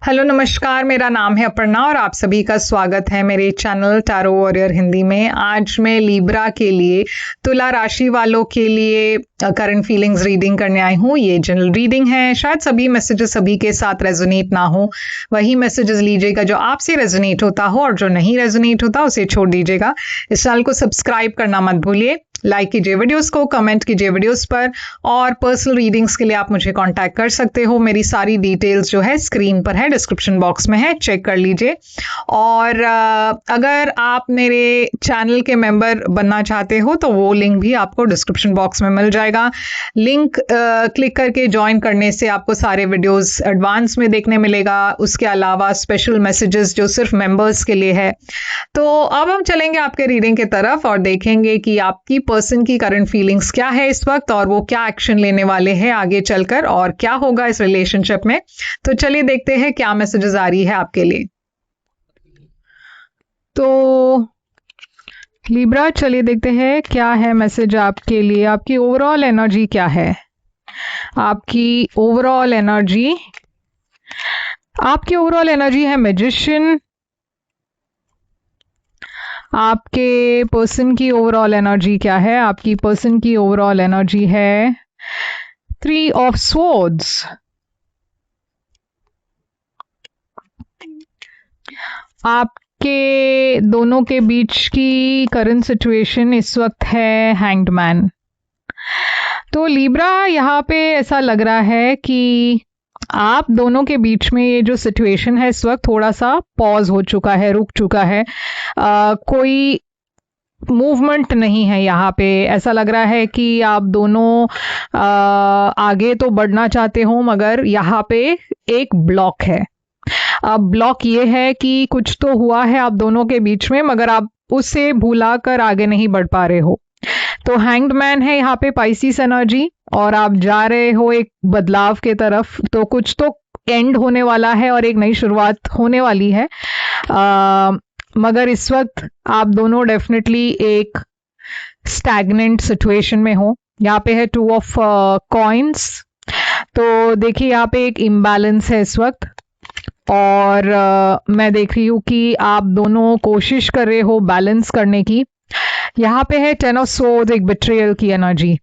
Hello नमस्कार, मेरा नाम है अपर्णा और आप सभी का स्वागत है मेरे चैनल टैरो वॉरियर हिंदी में। आज मैं लीब्रा के लिए, तुला राशि वालों के लिए करंट फीलिंग्स रीडिंग करने आई हूँ। ये जनरल रीडिंग है, शायद सभी मैसेजेस सभी के साथ रेजोनेट ना हो, वही मैसेजेस लीजिएगा जो आपसे रेजोनेट होता हो और जो नहीं रेजोनेट होता उसे छोड़ दीजिएगा। इस चैनल को सब्सक्राइब करना मत भूलिए, लाइक कीजिए वीडियोस को, कमेंट कीजिए वीडियोस पर, और पर्सनल रीडिंग्स के लिए आप मुझे कांटेक्ट कर सकते हो। मेरी सारी डिटेल्स जो है स्क्रीन पर है, डिस्क्रिप्शन बॉक्स में है, चेक कर लीजिए। और अगर आप मेरे चैनल के मेंबर बनना चाहते हो तो वो लिंक भी आपको डिस्क्रिप्शन बॉक्स में मिल जाएगा। लिंक क्लिक करके ज्वाइन करने से आपको सारे वीडियोस एडवांस में देखने मिलेगा, उसके अलावा स्पेशल मैसेजेस जो सिर्फ मेंबर्स के लिए है। तो अब हम चलेंगे आपके रीडिंग की तरफ और देखेंगे कि आपकी पर्सन की करंट फीलिंग्स क्या है इस वक्त और वो क्या एक्शन लेने वाले हैं आगे चलकर और क्या होगा इस रिलेशनशिप में। तो चलिए देखते हैं क्या मैसेजेस आ रही है आपके लिए। तो लिब्रा, चलिए देखते हैं क्या है मैसेज आपके लिए। आपकी ओवरऑल एनर्जी क्या है? आपकी ओवरऑल एनर्जी है मैजिशियन। आपके पर्सन की ओवरऑल एनर्जी क्या है? आपकी पर्सन की ओवरऑल एनर्जी है 3 ऑफ स्वॉर्ड्स। आपके दोनों के बीच की करंट सिचुएशन इस वक्त है हैंग्ड मैन। तो लिब्रा, यहाँ पे ऐसा लग रहा है कि आप दोनों के बीच में ये जो सिचुएशन है इस वक्त थोड़ा सा पॉज हो चुका है, रुक चुका है। कोई मूवमेंट नहीं है यहाँ पे। ऐसा लग रहा है कि आप दोनों आगे तो बढ़ना चाहते हो मगर यहाँ पे एक ब्लॉक है। अब ब्लॉक ये है कि कुछ तो हुआ है आप दोनों के बीच में मगर आप उससे भुला कर आगे नहीं बढ़ पा रहे हो। तो हैंग्ड मैन है यहाँ पे पाइसिस एनर्जी और आप जा रहे हो एक बदलाव के तरफ। तो कुछ तो एंड होने वाला है और एक नई शुरुआत होने वाली है। मगर इस वक्त आप दोनों डेफिनेटली एक स्टैग्नेंट सिचुएशन में हो। यहाँ पे है 2 ऑफ कॉइन्स। तो देखिए यहाँ पे एक इम्बैलेंस है इस वक्त और मैं देख रही हूँ कि आप दोनों कोशिश कर रहे हो बैलेंस करने की। यहाँ पे है 10 ऑफ स्वॉर्ड्स, एक बिट्रेयल की एनर्जी।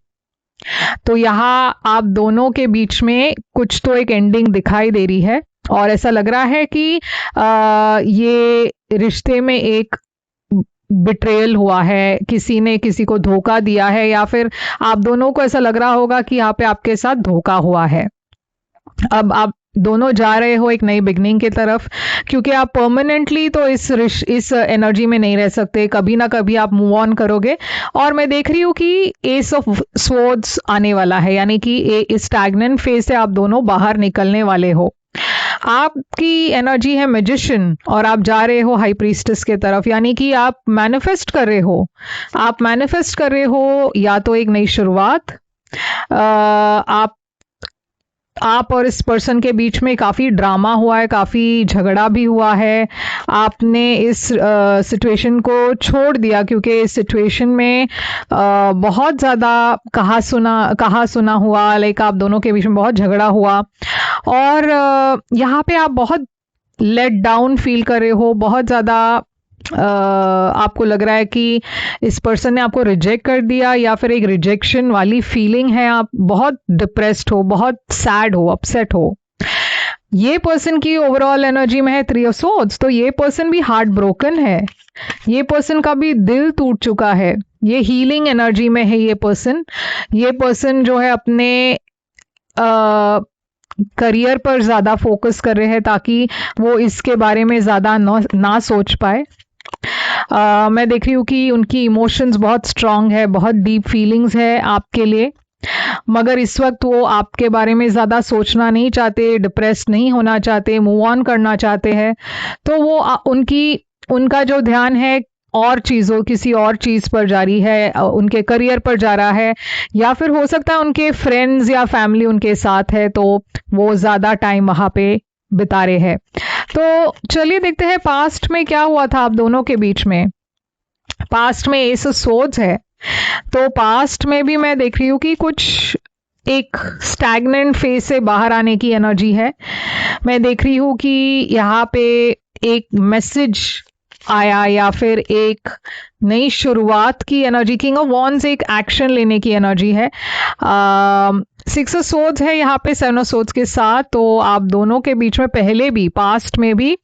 तो यहाँ आप दोनों के बीच में कुछ तो एक एंडिंग दिखाई दे रही है और ऐसा लग रहा है कि ये रिश्ते में एक बिट्रेयल हुआ है, किसी ने किसी को धोखा दिया है या फिर आप दोनों को ऐसा लग रहा होगा कि यहाँ पे आपके साथ धोखा हुआ है। अब आप दोनों जा रहे हो एक नई बिगनिंग की तरफ, क्योंकि आप परमानेंटली तो इस एनर्जी में नहीं रह सकते, कभी ना कभी आप मूव ऑन करोगे। और मैं देख रही हूँ कि एस ऑफ स्वॉर्ड्स आने वाला है, यानी कि इस स्टैग्नेंट फेज से आप दोनों बाहर निकलने वाले हो। आपकी एनर्जी है मैजिशियन और आप जा रहे हो हाई प्रीस्टेस के तरफ, यानी कि आप मैनिफेस्ट कर रहे हो। आप मैनिफेस्ट कर रहे हो या तो एक नई शुरुआत। आप और इस पर्सन के बीच में काफ़ी ड्रामा हुआ है, काफ़ी झगड़ा भी हुआ है। आपने इस सिचुएशन को छोड़ दिया क्योंकि इस सिचुएशन में बहुत ज़्यादा कहा सुना हुआ, लाइक आप दोनों के बीच में बहुत झगड़ा हुआ और यहाँ पे आप बहुत लेट डाउन फील कर रहे हो। बहुत ज़्यादा आपको लग रहा है कि इस पर्सन ने आपको रिजेक्ट कर दिया या फिर एक रिजेक्शन वाली फीलिंग है। आप बहुत डिप्रेस्ड हो, बहुत सैड हो, अपसेट हो। ये पर्सन की ओवरऑल एनर्जी में है 3 ऑफ स्वॉर्ड्स। तो ये पर्सन भी हार्ट ब्रोकन है, ये पर्सन का भी दिल टूट चुका है। ये हीलिंग एनर्जी में है ये पर्सन जो है अपने करियर पर ज़्यादा फोकस कर रहे हैं ताकि वो इसके बारे में ज़्यादा ना सोच पाए। मैं देख रही हूँ कि उनकी इमोशंस बहुत स्ट्रांग है, बहुत डीप फीलिंग्स है आपके लिए, मगर इस वक्त वो आपके बारे में ज़्यादा सोचना नहीं चाहते, डिप्रेस्ड नहीं होना चाहते, मूव ऑन करना चाहते हैं। तो वो उनका जो ध्यान है और किसी और चीज़ पर जारी है, उनके करियर पर जा रहा है या फिर हो सकता है उनके फ्रेंड्स या फैमिली उनके साथ है तो वो ज़्यादा टाइम वहाँ पे बिता रहे हैं। तो चलिए देखते हैं पास्ट में क्या हुआ था आप दोनों के बीच में। पास्ट में एस ऑफ स्वॉर्ड्स है, तो पास्ट में भी मैं देख रही हूँ कि कुछ एक स्टैग्नेंट फेज से बाहर आने की एनर्जी है। मैं देख रही हूँ कि यहाँ पे एक मैसेज आया या फिर एक नई शुरुआत की एनर्जी। किंग ऑफ वॉन्ड्स एक एक्शन लेने की एनर्जी है। सिक्स ऑफ सोर्ड्स है यहाँ पे सेवन ऑफ सोर्ड्स के साथ। तो आप दोनों के बीच में पहले भी पास्ट में भी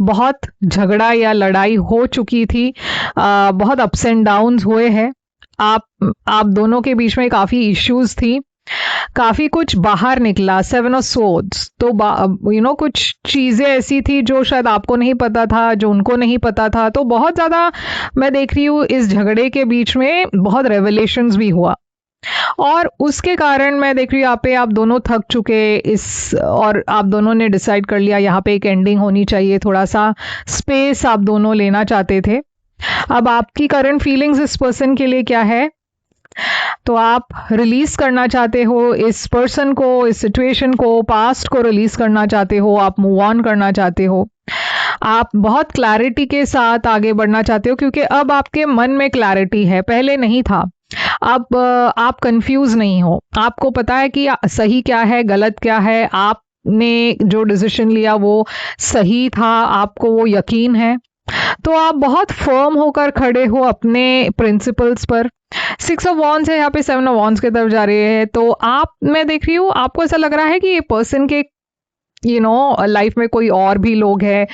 बहुत झगड़ा या लड़ाई हो चुकी थी। बहुत अप्स एंड डाउन्स हुए हैं। आप दोनों के बीच में काफी इश्यूज थी, काफी कुछ बाहर निकला। सेवन ऑफ सोर्ड्स तो कुछ चीजें ऐसी थी जो शायद आपको नहीं पता था, जो उनको नहीं पता था। तो बहुत ज्यादा मैं देख रही हूँ इस झगड़े के बीच में बहुत रेवलेशंस भी हुआ, और उसके कारण मैं देख रही हूँ यहाँ पे आप दोनों थक चुके और आप दोनों ने डिसाइड कर लिया यहाँ पे एक एंडिंग होनी चाहिए। थोड़ा सा स्पेस आप दोनों लेना चाहते थे। अब आपकी करंट फीलिंग्स इस पर्सन के लिए क्या है? तो आप रिलीज करना चाहते हो इस पर्सन को, इस सिचुएशन को, पास्ट को रिलीज करना चाहते हो। आप मूव ऑन करना चाहते हो। आप बहुत क्लैरिटी के साथ आगे बढ़ना चाहते हो, क्योंकि अब आपके मन में क्लैरिटी है, पहले नहीं था। अब आप कंफ्यूज नहीं हो, आपको पता है कि सही क्या है, गलत क्या है। आपने जो डिसीजन लिया वो सही था, आपको वो यकीन है। तो आप बहुत फर्म होकर खड़े हो अपने प्रिंसिपल्स पर। सिक्स ऑफ वॉन्ड्स है यहाँ पे, सेवन ऑफ वॉन्ड्स की तरफ जा रहे हैं। तो मैं देख रही हूँ आपको ऐसा लग रहा है कि ये पर्सन के लाइफ में कोई और भी लोग हैं,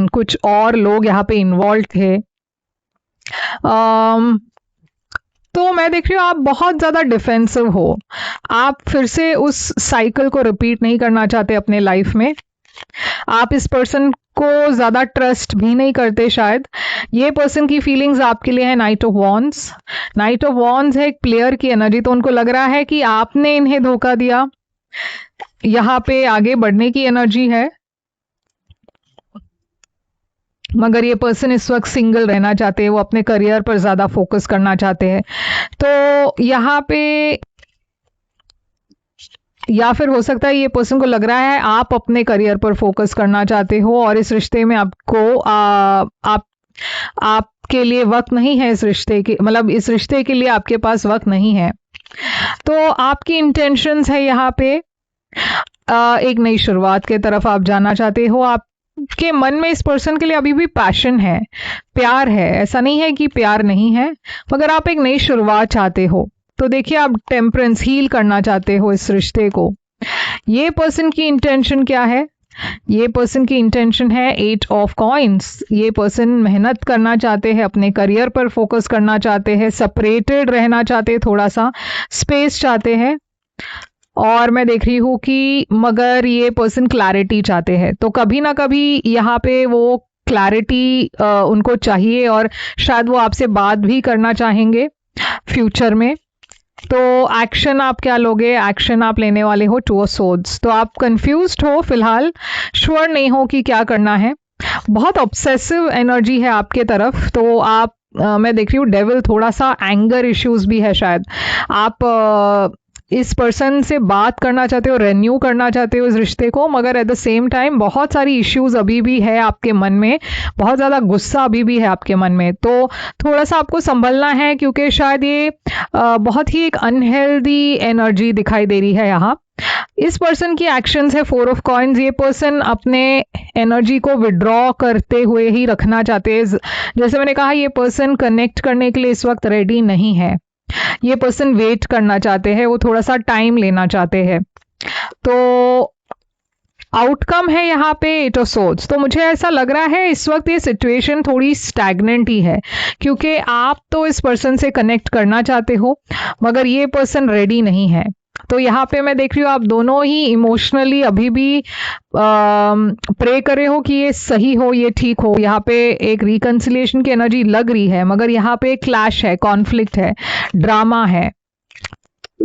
कुछ और लोग यहाँ पे इन्वॉल्व थे। तो मैं देख रही हूँ आप बहुत ज्यादा डिफेंसिव हो। आप फिर से उस साइकिल को रिपीट नहीं करना चाहते अपने लाइफ में। आप इस पर्सन को ज्यादा ट्रस्ट भी नहीं करते शायद। ये पर्सन की फीलिंग्स आपके लिए है night of wands. Night of wands है एक प्लेयर की एनर्जी। तो उनको लग रहा है कि आपने इन्हें धोखा दिया। यहाँ पे आगे बढ़ने की एनर्जी है, मगर ये पर्सन इस वक्त सिंगल रहना चाहते हैं। वो अपने करियर पर ज्यादा फोकस करना चाहते हैं। तो यहाँ पे या फिर हो सकता है ये पर्सन को लग रहा है आप अपने करियर पर फोकस करना चाहते हो, और इस रिश्ते में आपको आपके लिए वक्त नहीं है। इस रिश्ते के मतलब इस रिश्ते के लिए आपके पास वक्त नहीं है। तो आपकी इंटेंशंस है यहाँ पे एक नई शुरुआत के तरफ आप जाना चाहते हो। आपके मन में इस पर्सन के लिए अभी भी पैशन है, प्यार है। ऐसा नहीं है कि प्यार नहीं है, मगर आप एक नई शुरुआत चाहते हो। तो देखिए आप टेम्परेंस हील करना चाहते हो इस रिश्ते को। ये पर्सन की इंटेंशन क्या है? ये पर्सन की इंटेंशन है एट ऑफ कॉइन्स। ये पर्सन मेहनत करना चाहते हैं, अपने करियर पर फोकस करना चाहते हैं, सेपरेटेड रहना चाहते हैं, थोड़ा सा स्पेस चाहते हैं। और मैं देख रही हूँ कि मगर ये पर्सन क्लैरिटी चाहते हैं। तो कभी ना कभी यहाँ पे वो क्लैरिटी उनको चाहिए, और शायद वो आपसे बात भी करना चाहेंगे फ्यूचर में। तो एक्शन आप क्या लोगे? एक्शन आप लेने वाले हो टू ऑफ सोर्ड्स। तो आप कंफ्यूज्ड हो फिलहाल, श्योर नहीं हो कि क्या करना है। बहुत ऑब्सेसिव एनर्जी है आपके तरफ। तो आप मैं देख रही हूँ डेविल, थोड़ा सा एंगर इश्यूज भी है शायद। आप इस पर्सन से बात करना चाहते हो, रेन्यू करना चाहते हो इस रिश्ते को, मगर एट द सेम टाइम बहुत सारी इश्यूज अभी भी है आपके मन में, बहुत ज़्यादा गुस्सा अभी भी है आपके मन में। तो थोड़ा सा आपको संभलना है, क्योंकि शायद ये बहुत ही एक अनहेल्दी एनर्जी दिखाई दे रही है यहाँ। इस पर्सन की एक्शंस है फोर ऑफ कॉइन्स। ये पर्सन अपने एनर्जी को विड्रॉ करते हुए ही रखना चाहते हैं। जैसे मैंने कहा, ये पर्सन कनेक्ट करने के लिए इस वक्त रेडी नहीं है। ये पर्सन वेट करना चाहते हैं, वो थोड़ा सा टाइम लेना चाहते हैं। तो आउटकम है यहाँ पे एट ऑफ सोर्ड्स। तो मुझे ऐसा लग रहा है इस वक्त ये सिचुएशन थोड़ी स्टैग्नेंट ही है, क्योंकि आप तो इस पर्सन से कनेक्ट करना चाहते हो, मगर ये पर्सन रेडी नहीं है। तो यहाँ पे मैं देख रही हूँ आप दोनों ही इमोशनली अभी भी प्रे करे हो कि ये सही हो, ये ठीक हो। यहाँ पे एक रिकंसिलिएशन की एनर्जी लग रही है, मगर यहाँ पे क्लैश है, कॉन्फ्लिक्ट है, ड्रामा है।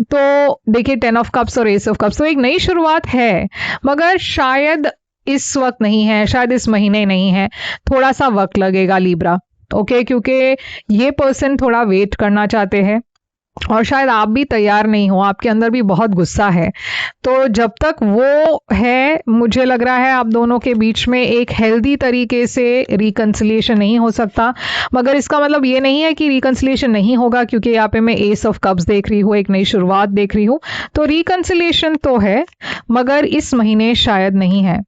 तो देखिए 10 ऑफ कप्स और एस ऑफ कप्स। तो एक नई शुरुआत है, मगर शायद इस वक्त नहीं है, शायद इस महीने नहीं है, थोड़ा सा वक्त लगेगा लिब्रा। ओके, क्योंकि ये पर्सन थोड़ा वेट करना चाहते हैं। और शायद आप भी तैयार नहीं हो, आपके अंदर भी बहुत गुस्सा है। तो जब तक वो है, मुझे लग रहा है आप दोनों के बीच में एक हेल्दी तरीके से रिकंसिलिएशन नहीं हो सकता। मगर इसका मतलब ये नहीं है कि रिकंसिलिएशन नहीं होगा, क्योंकि यहाँ पे मैं एस ऑफ कप्स देख रही हूँ, एक नई शुरुआत देख रही हूँ। तो रिकंसिलिएशन तो है, मगर इस महीने शायद नहीं है।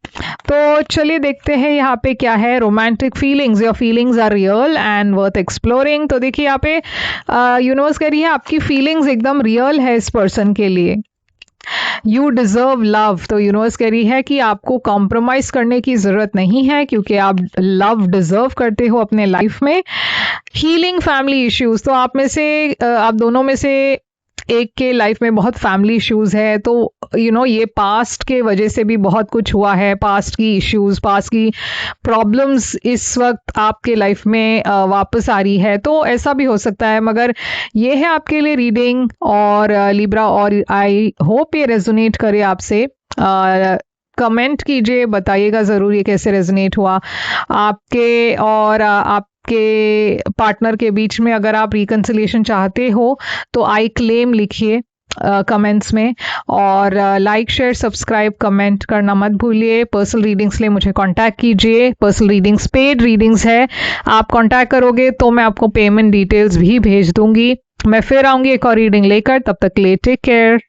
तो चलिए देखते हैं यहाँ पे क्या है। Romantic feelings, your feelings are real and worth exploring. तो देखिए यहाँ पे यूनिवर्स कह रही है आपकी फीलिंग्स एकदम रियल है इस पर्सन के लिए। You deserve love. तो यूनिवर्स कह रही है कि आपको कॉम्प्रोमाइज करने की जरूरत नहीं है, क्योंकि आप लव डिजर्व करते हो अपने लाइफ में। हीलिंग फैमिली इश्यूज, तो आप में से आप दोनों में से एक के लाइफ में बहुत फैमिली इश्यूज है। तो ये पास्ट के वजह से भी बहुत कुछ हुआ है, पास्ट की इश्यूज, पास्ट की प्रॉब्लम्स इस वक्त आपके लाइफ में वापस आ रही है। तो ऐसा भी हो सकता है, मगर ये है आपके लिए रीडिंग और लिब्रा, और आई होप ये रेजोनेट करे आपसे। कमेंट कीजिए, बताइएगा ज़रूर ये कैसे रेजोनेट हुआ आपके और आपके पार्टनर के बीच में। अगर आप रिकंसिलिएशन चाहते हो तो आई क्लेम लिखिए कमेंट्स में, और लाइक शेयर सब्सक्राइब कमेंट करना मत भूलिए। पर्सनल रीडिंग्स लिए मुझे कांटेक्ट कीजिए। पर्सनल रीडिंग्स पेड रीडिंग्स है, आप कांटेक्ट करोगे तो मैं आपको पेमेंट डिटेल्स भी भेज दूंगी। मैं फिर आऊंगी एक और रीडिंग लेकर, तब तक के लिए टेक केयर।